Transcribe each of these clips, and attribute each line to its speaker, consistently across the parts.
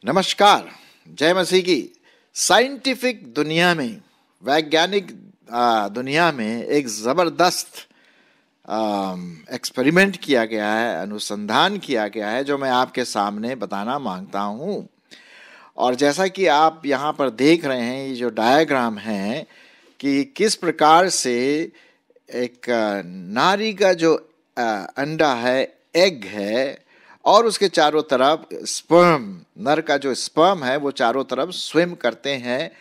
Speaker 1: नमस्कार, जय मसीह की। साइंटिफिक दुनिया में, वैज्ञानिक दुनिया में एक ज़बरदस्त एक्सपेरिमेंट किया गया है, अनुसंधान किया गया है, जो मैं आपके सामने बताना मांगता हूँ। और जैसा कि आप यहाँ पर देख रहे हैं, ये जो डायग्राम है कि किस प्रकार से एक नारी का जो अंडा है, एग है, और उसके चारों तरफ स्पर्म, नर का जो स्पर्म है वो चारों तरफ स्विम करते हैं,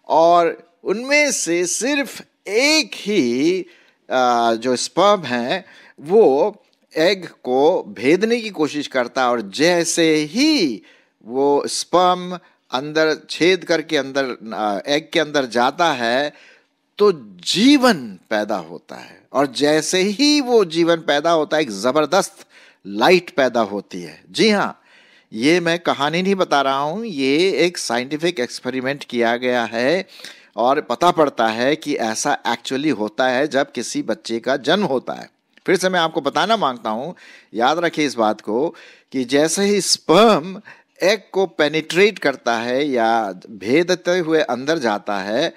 Speaker 1: और उनमें से सिर्फ एक ही जो स्पर्म है वो एग को भेदने की कोशिश करता है, और जैसे ही वो स्पर्म अंदर छेद करके अंदर एग के अंदर जाता है तो जीवन पैदा होता है। और जैसे ही वो जीवन पैदा होता है, एक ज़बरदस्त लाइट पैदा होती है। जी हाँ, ये मैं कहानी नहीं बता रहा हूँ, ये एक साइंटिफिक एक्सपेरिमेंट किया गया है, और पता पड़ता है कि ऐसा एक्चुअली होता है जब किसी बच्चे का जन्म होता है। फिर से मैं आपको बताना मांगता हूँ, याद रखिए इस बात को, कि जैसे ही स्पर्म एग को पेनिट्रेट करता है या भेदते हुए अंदर जाता है,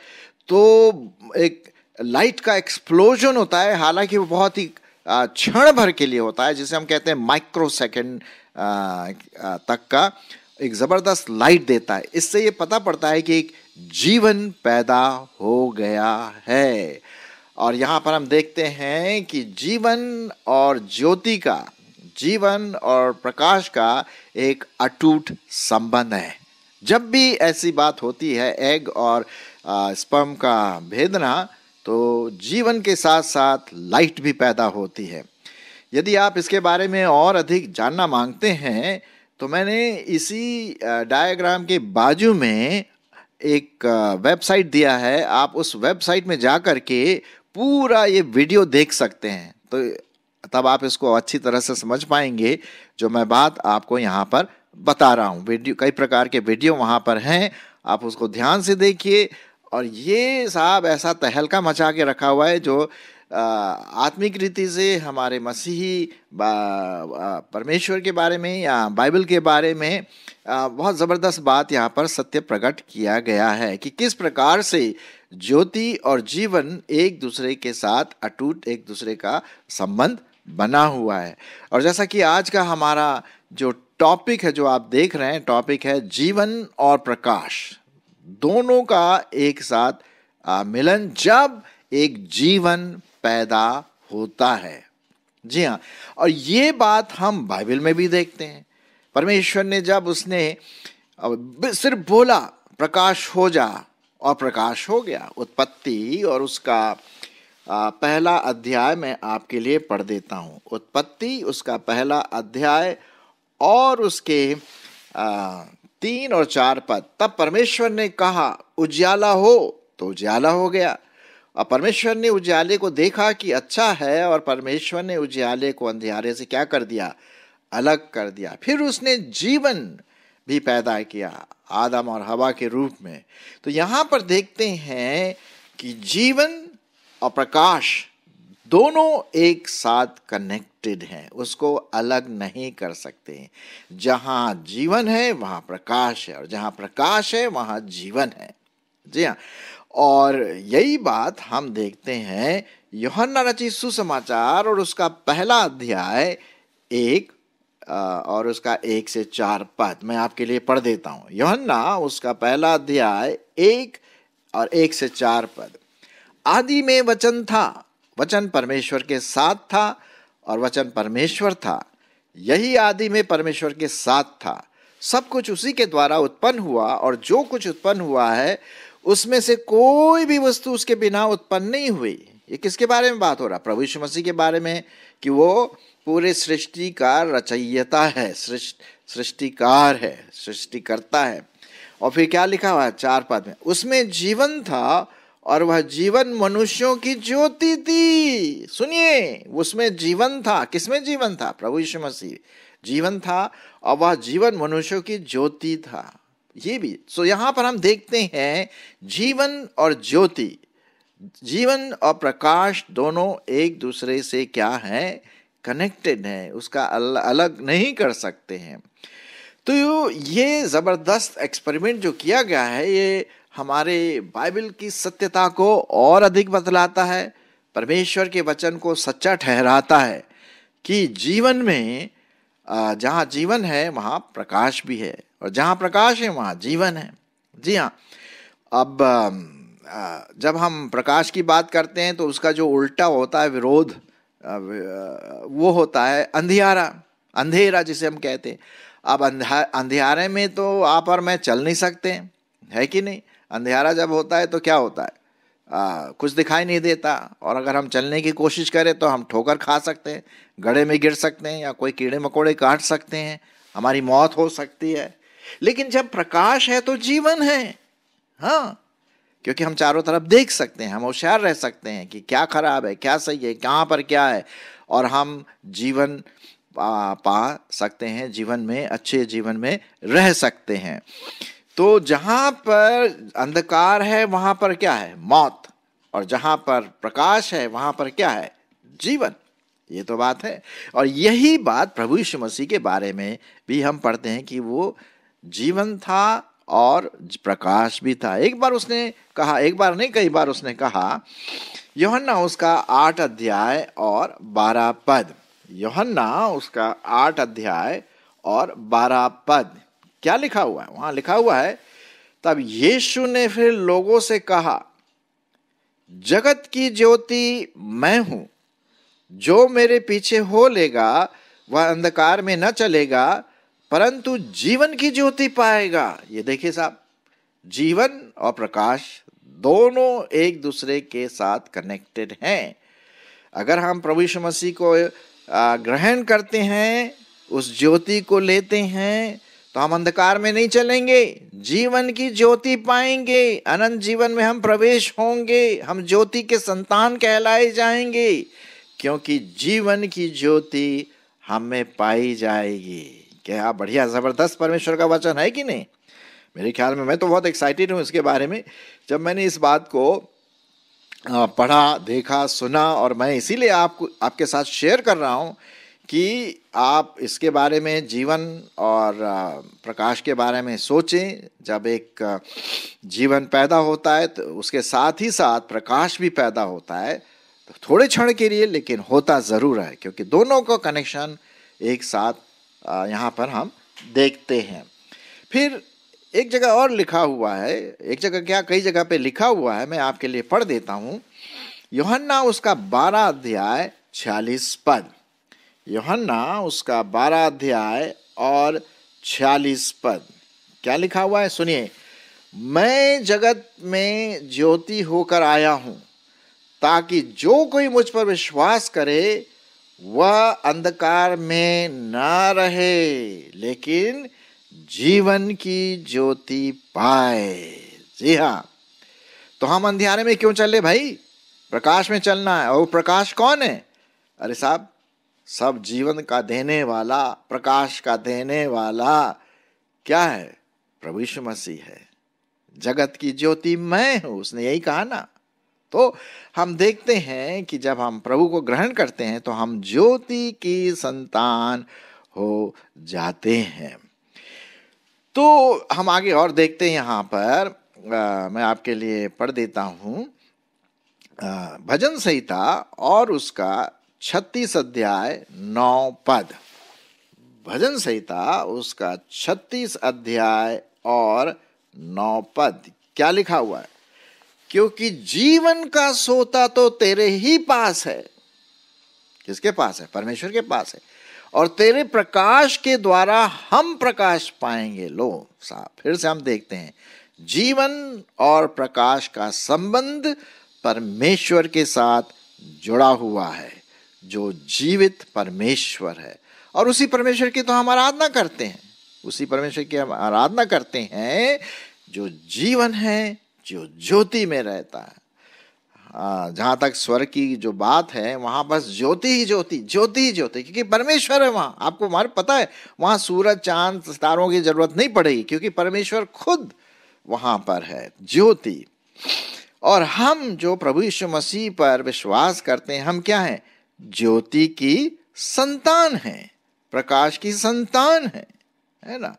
Speaker 1: तो एक लाइट का एक्सप्लोजन होता है। हालांकि वो बहुत ही क्षण भर के लिए होता है, जिसे हम कहते हैं माइक्रो सेकेंड तक का एक ज़बरदस्त लाइट देता है। इससे ये पता पड़ता है कि एक जीवन पैदा हो गया है। और यहाँ पर हम देखते हैं कि जीवन और ज्योति का, जीवन और प्रकाश का एक अटूट संबंध है। जब भी ऐसी बात होती है, एग और स्पर्म का भेदना, तो जीवन के साथ साथ लाइट भी पैदा होती है। यदि आप इसके बारे में और अधिक जानना मांगते हैं तो मैंने इसी डायग्राम के बाजू में एक वेबसाइट दिया है। आप उस वेबसाइट में जा कर के पूरा ये वीडियो देख सकते हैं, तो तब आप इसको अच्छी तरह से समझ पाएंगे जो मैं बात आपको यहाँ पर बता रहा हूँ। वीडियो, कई प्रकार के वीडियो वहाँ पर हैं, आप उसको ध्यान से देखिए। और ये साहब ऐसा तहलका मचा के रखा हुआ है जो आत्मिक रीति से हमारे मसीही परमेश्वर के बारे में या बाइबल के बारे में बहुत ज़बरदस्त बात यहाँ पर सत्य प्रकट किया गया है कि किस प्रकार से ज्योति और जीवन एक दूसरे के साथ अटूट एक दूसरे का संबंध बना हुआ है। और जैसा कि आज का हमारा जो टॉपिक है, जो आप देख रहे हैं, टॉपिक है जीवन और प्रकाश, दोनों का एक साथ मिलन, जब एक जीवन पैदा होता है। जी हाँ, और ये बात हम बाइबल में भी देखते हैं। परमेश्वर ने जब उसने सिर्फ बोला प्रकाश हो जा, और प्रकाश हो गया। उत्पत्ति और उसका पहला अध्याय मैं आपके लिए पढ़ देता हूँ। उत्पत्ति उसका पहला अध्याय और उसके 3 और 4 पद। तब परमेश्वर ने कहा उजियाला हो, तो उजियाला हो गया। और परमेश्वर ने उजियाले को देखा कि अच्छा है, और परमेश्वर ने उजियाले को अंधियारे से क्या कर दिया? अलग कर दिया। फिर उसने जीवन भी पैदा किया, आदम और हवा के रूप में। तो यहाँ पर देखते हैं कि जीवन और प्रकाश दोनों एक साथ कनेक्टेड हैं, उसको अलग नहीं कर सकते। जहाँ जीवन है वहाँ प्रकाश है, और जहाँ प्रकाश है वहाँ जीवन है। जी हाँ, और यही बात हम देखते हैं यूहन्ना रचित सुसमाचार और उसका पहला अध्याय 1 और उसका 1 से 4 पद मैं आपके लिए पढ़ देता हूँ। यूहन्ना उसका पहला अध्याय 1 और 1 से 4 पद। आदि में वचन था, वचन परमेश्वर के साथ था, और वचन परमेश्वर था। यही आदि में परमेश्वर के साथ था। सब कुछ उसी के द्वारा उत्पन्न हुआ, और जो कुछ उत्पन्न हुआ है उसमें से कोई भी वस्तु उसके बिना उत्पन्न नहीं हुई। ये किसके बारे में बात हो रहा? प्रभु यीशु मसीह के बारे में, कि वो पूरे सृष्टि का रचयिता है, सृष्टिकार है, सृष्टिकर्ता है। और फिर क्या लिखा हुआ है 4 पद में? उसमें जीवन था, और वह जीवन मनुष्यों की ज्योति थी। सुनिए, उसमें जीवन था। किसमें जीवन था? प्रभु यीशु मसीह जीवन था, और वह जीवन मनुष्यों की ज्योति था। ये भी यहाँ पर हम देखते हैं जीवन और ज्योति जीवन और प्रकाश दोनों एक दूसरे से क्या है, कनेक्टेड है, उसका अलग नहीं कर सकते हैं। तो ये जबरदस्त एक्सपेरिमेंट जो किया गया है, ये हमारे बाइबल की सत्यता को और अधिक बतलाता है, परमेश्वर के वचन को सच्चा ठहराता है कि जीवन में जहाँ जीवन है वहाँ प्रकाश भी है, और जहाँ प्रकाश है वहाँ जीवन है। जी हाँ, अब जब हम प्रकाश की बात करते हैं तो उसका जो उल्टा होता है, विरोध, वो होता है अंधियारा, अंधेरा जिसे हम कहते हैं। अब अंधियारे में तो आप और मैं चल नहीं सकते, है कि नहीं। अंधियारा जब होता है तो क्या होता है, कुछ दिखाई नहीं देता, और अगर हम चलने की कोशिश करें तो हम ठोकर खा सकते हैं, गड्ढे में गिर सकते हैं, या कोई कीड़े मकोड़े काट सकते हैं, हमारी मौत हो सकती है। लेकिन जब प्रकाश है तो जीवन है, हाँ, क्योंकि हम चारों तरफ देख सकते हैं, हम होशियार रह सकते हैं कि क्या खराब है, क्या सही है, कहाँ पर क्या है, और हम जीवन पा सकते हैं, जीवन में, अच्छे जीवन में रह सकते हैं। तो जहाँ पर अंधकार है वहाँ पर क्या है, मौत, और जहाँ पर प्रकाश है वहाँ पर क्या है, जीवन। ये तो बात है, और यही बात प्रभु यीशु मसीह के बारे में भी हम पढ़ते हैं कि वो जीवन था और प्रकाश भी था। एक बार उसने कहा, एक बार नहीं कई बार उसने कहा, यूहन्ना उसका 8 अध्याय और 12 पद, यूहन्ना उसका 8 अध्याय और 12 पद, क्या लिखा हुआ है वहां? लिखा हुआ है, तब यीशु ने फिर लोगों से कहा, जगत की ज्योति मैं हूं, जो मेरे पीछे हो लेगा वह अंधकार में न चलेगा परंतु जीवन की ज्योति पाएगा। ये देखिए साहब, जीवन और प्रकाश दोनों एक दूसरे के साथ कनेक्टेड हैं। अगर हम प्रभु यीशु मसीह को ग्रहण करते हैं, उस ज्योति को लेते हैं, तो हम अंधकार में नहीं चलेंगे, जीवन की ज्योति पाएंगे, अनंत जीवन में हम प्रवेश होंगे, हम ज्योति के संतान कहलाए जाएंगे, क्योंकि जीवन की ज्योति हमें पाई जाएगी। क्या बढ़िया जबरदस्त परमेश्वर का वचन है कि नहीं। मेरे ख्याल में मैं तो बहुत एक्साइटेड हूँ इसके बारे में। जब मैंने इस बात को पढ़ा, देखा, सुना, और मैं इसीलिए आपके साथ शेयर कर रहा हूँ कि आप इसके बारे में, जीवन और प्रकाश के बारे में सोचें। जब एक जीवन पैदा होता है तो उसके साथ ही साथ प्रकाश भी पैदा होता है, तो थोड़े क्षण के लिए, लेकिन होता ज़रूर है, क्योंकि दोनों का कनेक्शन एक साथ यहाँ पर हम देखते हैं। फिर एक जगह और लिखा हुआ है, एक जगह क्या, कई जगह पे लिखा हुआ है, मैं आपके लिए पढ़ देता हूँ। यूहन्ना उसका 12 अध्याय 46 पद, यूहन्ना उसका 12 अध्याय और 46 पद, क्या लिखा हुआ है सुनिए। मैं जगत में ज्योति होकर आया हूँ, ताकि जो कोई मुझ पर विश्वास करे वह अंधकार में न रहे, लेकिन जीवन की ज्योति पाए। जी हाँ, तो हम अंधियारे में क्यों चले भाई, प्रकाश में चलना है। और प्रकाश कौन है? अरे साहब, सब जीवन का देने वाला, प्रकाश का देने वाला क्या है? प्रभु यीशु मसीह है। जगत की ज्योति मैं हूं, उसने यही कहा ना। तो हम देखते हैं कि जब हम प्रभु को ग्रहण करते हैं तो हम ज्योति की संतान हो जाते हैं। तो हम आगे और देखते हैं। यहाँ पर मैं आपके लिए पढ़ देता हूँ भजन संहिता और उसका 36 अध्याय 9 पद, भजन संहिता उसका 36 अध्याय और 9 पद, क्या लिखा हुआ है? क्योंकि जीवन का सोता तो तेरे ही पास है। किसके पास है? परमेश्वर के पास है। और तेरे प्रकाश के द्वारा हम प्रकाश पाएंगे। लो साहब, फिर से हम देखते हैं, जीवन और प्रकाश का संबंध परमेश्वर के साथ जुड़ा हुआ है, जो जीवित परमेश्वर है। और उसी परमेश्वर की तो हम आराधना करते हैं, उसी परमेश्वर की हम आराधना करते हैं जो जीवन है, जो ज्योति में रहता है। जहां तक स्वर की जो बात है, वहां बस ज्योति ही ज्योति, ज्योति ही ज्योति, क्योंकि परमेश्वर है वहां। आपको हमारे पता है, वहां सूरज, चांद, सितारों की जरूरत नहीं पड़ेगी, क्योंकि परमेश्वर खुद वहां पर है, ज्योति। और हम जो प्रभु यीशु मसीह पर विश्वास करते हैं, हम क्या हैं? ज्योति की संतान हैं, प्रकाश की संतान है ना।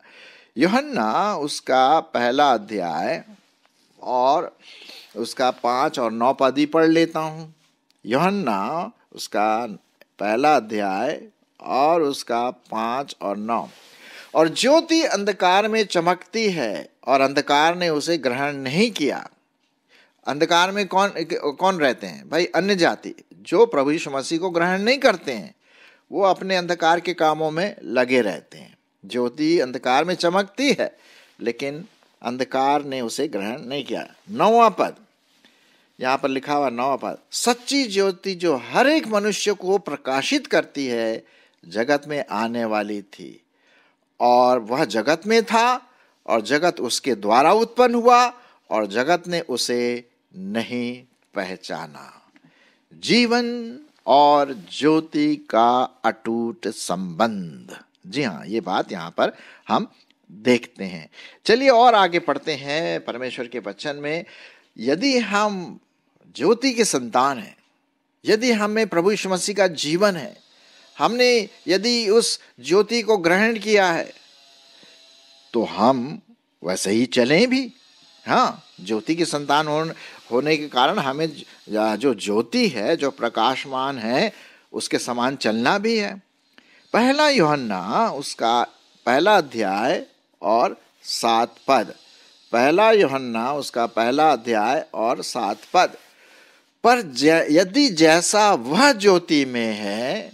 Speaker 1: यूहन्ना उसका पहला अध्याय और उसका 5 और 9 पद ही पढ़ लेता हूं। यूहन्ना उसका पहला अध्याय और उसका 5 और 9। और ज्योति अंधकार में चमकती है और अंधकार ने उसे ग्रहण नहीं किया। अंधकार में कौन रहते हैं भाई? अन्य जाति, जो प्रभु यीशु मसीह को ग्रहण नहीं करते हैं, वो अपने अंधकार के कामों में लगे रहते हैं। ज्योति अंधकार में चमकती है, लेकिन अंधकार ने उसे ग्रहण नहीं किया। 9वां पद, यहाँ पर लिखा हुआ 9वां पद, सच्ची ज्योति जो हर एक मनुष्य को प्रकाशित करती है, जगत में आने वाली थी, और वह जगत में था और जगत उसके द्वारा उत्पन्न हुआ और जगत ने उसे नहीं पहचाना। जीवन और ज्योति का अटूट संबंध। जी हाँ, ये बात यहाँ पर हम देखते हैं। चलिए और आगे पढ़ते हैं परमेश्वर के वचन में। यदि हम ज्योति के संतान हैं, यदि हमें प्रभु यीशु मसीह का जीवन है, हमने यदि उस ज्योति को ग्रहण किया है, तो हम वैसे ही चलें भी। हाँ, ज्योति की संतान होने के कारण हमें जो ज्योति है, जो प्रकाशमान है, उसके समान चलना भी है। पहला यूहन्ना उसका पहला अध्याय और 7 पद। पहला यूहन्ना उसका पहला अध्याय और 7 पद। पर यदि जैसा वह ज्योति में है,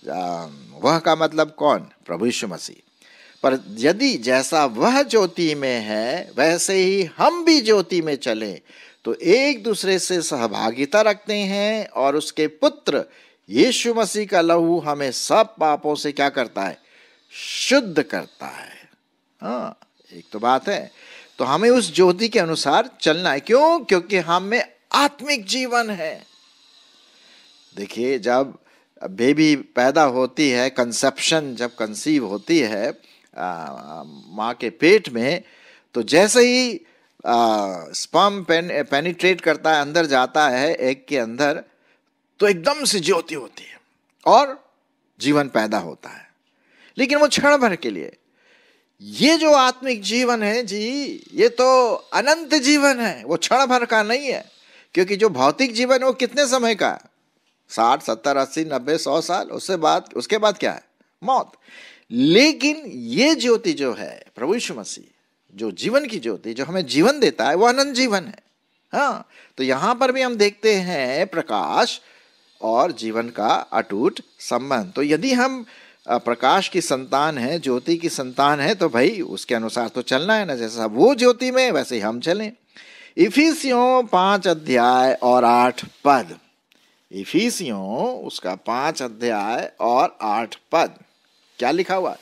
Speaker 1: वह का मतलब कौन? प्रभु यीशु मसीह। पर यदि जैसा वह ज्योति में है, वैसे ही हम भी ज्योति में चलें, तो एक दूसरे से सहभागिता रखते हैं, और उसके पुत्र यीशु मसीह का लहू हमें सब पापों से क्या करता है? शुद्ध करता है। हाँ, एक तो बात है। तो हमें उस ज्योति के अनुसार चलना है। क्यों? क्योंकि हम में आत्मिक जीवन है। देखिए, जब बेबी पैदा होती है, कंसेप्शन जब कंसीव होती है माँ के पेट में, तो जैसे ही स्पर्म पेनिट्रेट करता है, अंदर जाता है एग के अंदर, तो एकदम से ज्योति होती है और जीवन पैदा होता है। लेकिन वो क्षण भर के लिए। ये जो आत्मिक जीवन है जी, ये तो अनंत जीवन है, वो क्षण भर का नहीं है। क्योंकि जो भौतिक जीवन है वो कितने समय का है? 60, 70, 80, 90, 100 साल। उसके बाद क्या है? मौत। लेकिन ये ज्योति जो है, प्रभु यीशु मसीह, जो जीवन की ज्योति, जो हमें जीवन देता है, वो अनंत जीवन है। हाँ, तो यहां पर भी हम देखते हैं प्रकाश और जीवन का अटूट संबंध। तो यदि हम प्रकाश की संतान है, ज्योति की संतान है, तो भाई उसके अनुसार तो चलना है ना। जैसा वो ज्योति में, वैसे ही हम चलें। इफिसियों 5 अध्याय और 8 पद। इफिसियों उसका 5 अध्याय और 8 पद, क्या लिखा हुआ?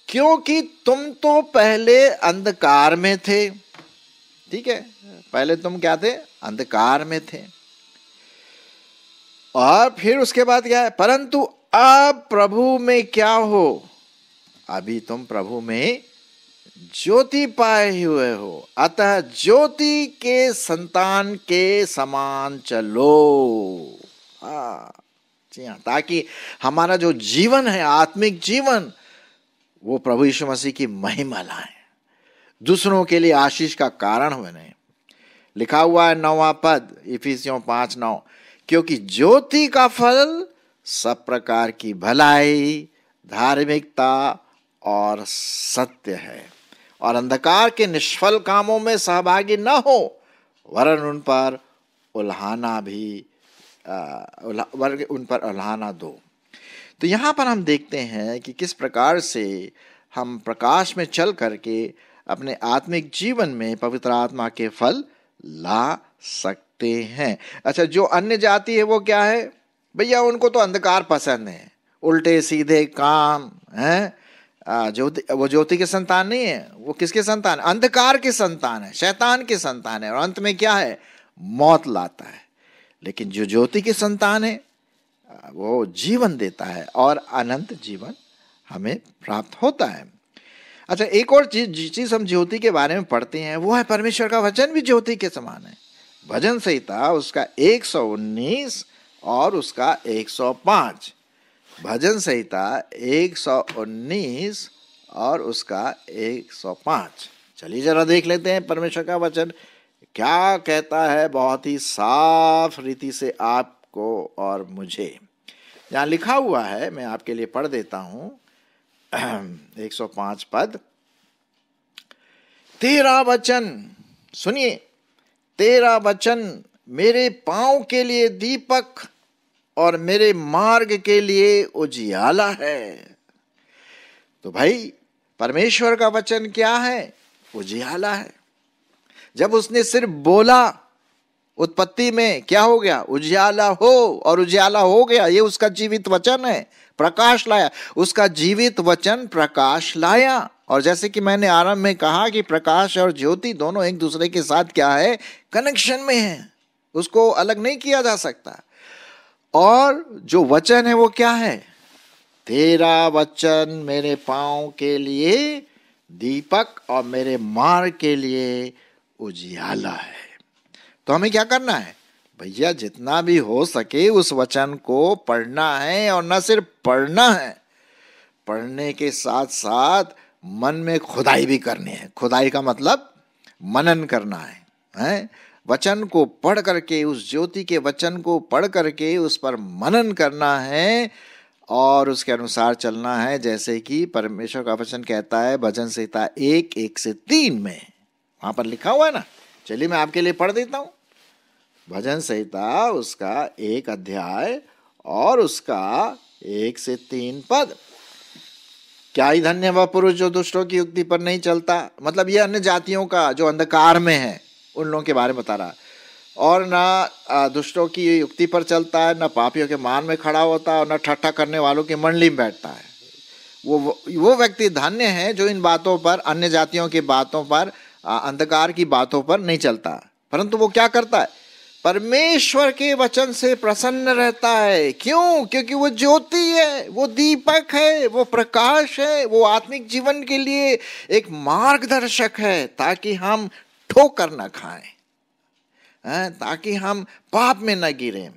Speaker 1: क्योंकि तुम तो पहले अंधकार में थे। ठीक है, पहले तुम क्या थे? अंधकार में थे। और फिर उसके बाद क्या है? परंतु अब प्रभु में क्या हो? अभी तुम प्रभु में ज्योति पाए हुए हो, अतः ज्योति के संतान के समान चलो। जी हाँ, ताकि हमारा जो जीवन है, आत्मिक जीवन, वो प्रभु यीशु मसीह की महिमा लाए, दूसरों के लिए आशीष का कारण बने। लिखा हुआ है 9वां पद, इफिसियों 5:9, क्योंकि ज्योति का फल सब प्रकार की भलाई, धार्मिकता और सत्य है, और अंधकार के निष्फल कामों में सहभागी न हो, वरन उन पर उल्हाना दो। तो यहाँ पर हम देखते हैं कि किस प्रकार से हम प्रकाश में चल करके अपने आत्मिक जीवन में पवित्र आत्मा के फल ला सकते हैं। अच्छा, जो अन्य जाति है वो क्या है भैया? उनको तो अंधकार पसंद है, उल्टे सीधे काम हैं। वो ज्योति के संतान नहीं है। वो किसके संतान? अंधकार के संतान है, शैतान के संतान है, और अंत में क्या है? मौत लाता है। लेकिन जो ज्योति के संतान है, वो जीवन देता है और अनंत जीवन हमें प्राप्त होता है। अच्छा, एक और चीज हम ज्योति के बारे में पढ़ते हैं, वो है परमेश्वर का वचन भी ज्योति के समान है। भजन संहिता उसका 119 और उसका 105। भजन संहिता 119 और उसका 105। चलिए जरा देख लेते हैं परमेश्वर का वचन क्या कहता है, बहुत ही साफ रीति से आपको और मुझे। यहाँ लिखा हुआ है, मैं आपके लिए पढ़ देता हूं 105 पद। तेरा वचन, सुनिए, तेरा वचन मेरे पांव के लिए दीपक और मेरे मार्ग के लिए उजियाला है। तो भाई परमेश्वर का वचन क्या है? उजियाला है। जब उसने सिर्फ बोला, उत्पत्ति में क्या हो गया? उजियाला हो, और उजियाला हो गया। ये उसका जीवित वचन है, प्रकाश लाया। उसका जीवित वचन प्रकाश लाया। और जैसे कि मैंने आरंभ में कहा कि प्रकाश और ज्योति दोनों एक दूसरे के साथ क्या है? कनेक्शन में है, उसको अलग नहीं किया जा सकता। और जो वचन है वो क्या है? तेरा वचन मेरे पांव के लिए दीपक और मेरे मार्ग के लिए उजियाला है। तो हमें क्या करना है भैया? जितना भी हो सके उस वचन को पढ़ना है, और न सिर्फ पढ़ना है, पढ़ने के साथ साथ मन में खुदाई भी करनी है। खुदाई का मतलब मनन करना है? वचन को पढ़ करके, उस ज्योति के वचन को पढ़ करके उस पर मनन करना है और उसके अनुसार चलना है, जैसे कि परमेश्वर का वचन कहता है भजन संहिता 1:1-3 में। वहां पर लिखा हुआ है ना। चलिए मैं आपके लिए पढ़ देता हूं। भजन संहिता उसका 1 अध्याय और उसका 1 से 3 पद। क्या ही धन्य वह पुरुष जो दुष्टों की युक्ति पर नहीं चलता। मतलब ये अन्य जातियों का जो अंधकार में है उन लोगों के बारे में बता रहा। और ना दुष्टों की युक्ति पर चलता है, ना पापियों के मान में खड़ा होता है, और ना ठट्ठा करने वालों की मंडली में बैठता है। वो व्यक्ति धन्य है जो इन बातों पर, अन्य जातियों की बातों पर, अंधकार की बातों पर नहीं चलता, परंतु वो क्या करता है? परमेश्वर के वचन से प्रसन्न रहता है। क्यों? क्योंकि वो ज्योति है, वो दीपक है, वो प्रकाश है, वो आत्मिक जीवन के लिए एक मार्गदर्शक है, ताकि हम ठोकर न खाएं, ताकि हम पाप में न गिरें।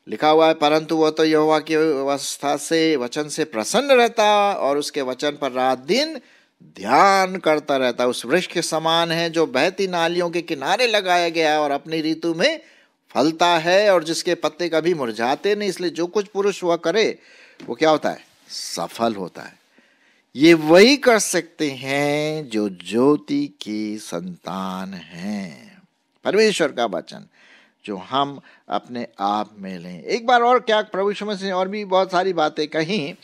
Speaker 1: लिखा हुआ है, परंतु वो तो यहोवा की व्यवस्था से, वचन से प्रसन्न रहता और उसके वचन पर रात दिन ध्यान करता रहता। उस वृक्ष के समान है जो बहती नालियों के किनारे लगाया गया है और अपनी ऋतु में फलता है, और जिसके पत्ते कभी मुरझाते नहीं। इसलिए जो कुछ पुरुष हुआ करे वो क्या होता है? सफल होता है। ये वही कर सकते हैं जो ज्योति की संतान हैं। परमेश्वर का वचन जो हम अपने आप में लें। एक बार और क्या प्रभु यीशु मसीह ने और भी बहुत सारी बातें कही।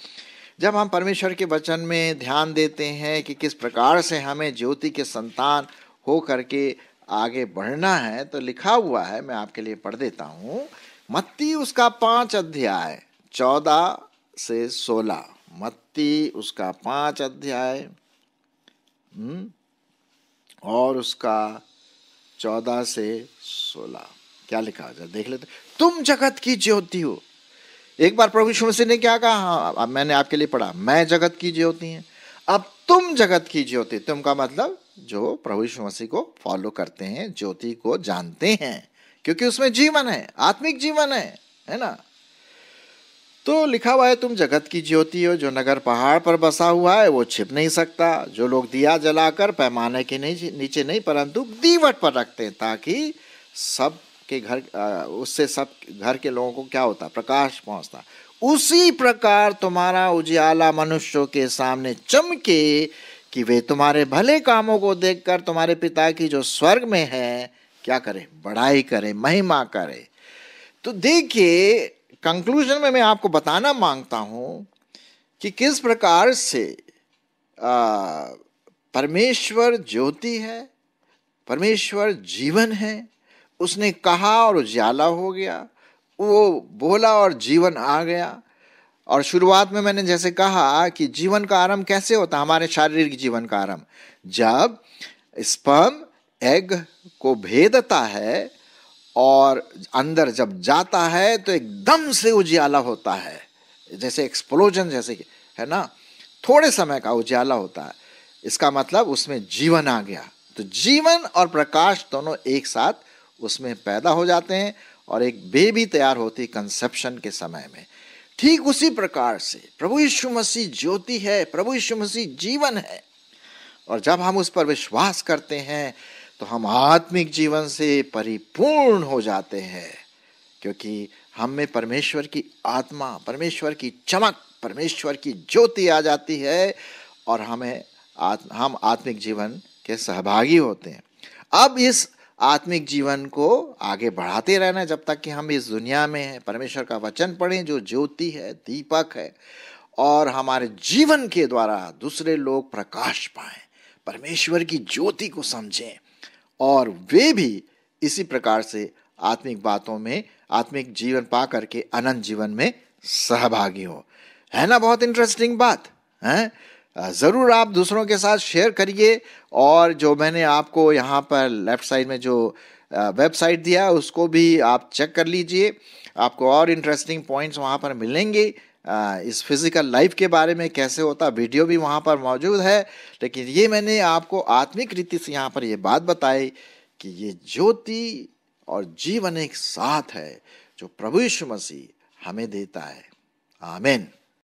Speaker 1: जब हम परमेश्वर के वचन में ध्यान देते हैं कि किस प्रकार से हमें ज्योति के संतान हो करके आगे बढ़ना है, तो लिखा हुआ है, मैं आपके लिए पढ़ देता हूं। मत्ती उसका 5 अध्याय 14 से 16। मत्ती उसका 5 अध्याय और उसका 14 से 16 क्या लिखा है देख लेते। तुम जगत की ज्योति हो। एक बार प्रभु यीशु मसीह ने क्या कहा? अब मैंने आपके लिए पढ़ा, मैं जगत की ज्योति हूं। अब तुम जगत की ज्योति। तुम का मतलब जो प्रभु यीशु मसीह को फॉलो करते हैं, ज्योति को जानते हैं, क्योंकि उसमें जीवन है, आत्मिक जीवन है ना। तो लिखा हुआ है, तुम जगत की ज्योति हो। जो नगर पहाड़ पर बसा हुआ है वो छिप नहीं सकता। जो लोग दिया जलाकर पैमाने के नीचे नहीं परंतु दीवट पर रखते हैं, ताकि सब के घर, उससे सब घर के लोगों को क्या होता? प्रकाश पहुंचता। उसी प्रकार तुम्हारा उजियाला मनुष्यों के सामने चमके, कि वे तुम्हारे भले कामों को देखकर तुम्हारे पिता की जो स्वर्ग में है क्या करे? बड़ाई करे, महिमा करे। तो देखिए, कंक्लूजन में मैं आपको बताना मांगता हूं कि किस प्रकार से परमेश्वर ज्योति है, परमेश्वर जीवन है। उसने कहा और उजाला हो गया, वो बोला और जीवन आ गया। और शुरुआत में मैंने जैसे कहा कि जीवन का आरंभ कैसे होता है? हमारे शारीरिक जीवन का आरंभ जब स्पर्म एग को भेदता है और अंदर जब जाता है तो एकदम से उजियाला होता है, जैसे एक्सप्लोजन जैसे है ना, थोड़े समय का उजियाला होता है। इसका मतलब उसमें जीवन आ गया। तो जीवन और प्रकाश दोनों एक साथ उसमें पैदा हो जाते हैं और एक बेबी तैयार होती कंसेप्शन के समय में। ठीक उसी प्रकार से प्रभु यीशु मसीह ज्योति है, प्रभु यीशु मसीह जीवन है, और जब हम उस पर विश्वास करते हैं तो हम आत्मिक जीवन से परिपूर्ण हो जाते हैं, क्योंकि हम में परमेश्वर की आत्मा, परमेश्वर की चमक, परमेश्वर की ज्योति आ जाती है और हम आत्मिक जीवन के सहभागी होते हैं। अब इस आत्मिक जीवन को आगे बढ़ाते रहना जब तक कि हम इस दुनिया में हैं। परमेश्वर का वचन पढ़ें जो ज्योति है, दीपक है, और हमारे जीवन के द्वारा दूसरे लोग प्रकाश पाएं, परमेश्वर की ज्योति को समझें और वे भी इसी प्रकार से आत्मिक बातों में आत्मिक जीवन पा करके अनंत जीवन में सहभागी हो। है ना बहुत इंटरेस्टिंग बात है। ज़रूर आप दूसरों के साथ शेयर करिए, और जो मैंने आपको यहाँ पर लेफ्ट साइड में जो वेबसाइट दिया उसको भी आप चेक कर लीजिए। आपको और इंटरेस्टिंग पॉइंट्स वहाँ पर मिलेंगे। इस फिजिकल लाइफ के बारे में कैसे होता वीडियो भी वहाँ पर मौजूद है, लेकिन ये मैंने आपको आत्मिक रीति से यहाँ पर ये बात बताई कि ये ज्योति और जीवन एक साथ है जो प्रभु यीशु मसीह हमें देता है। आमीन।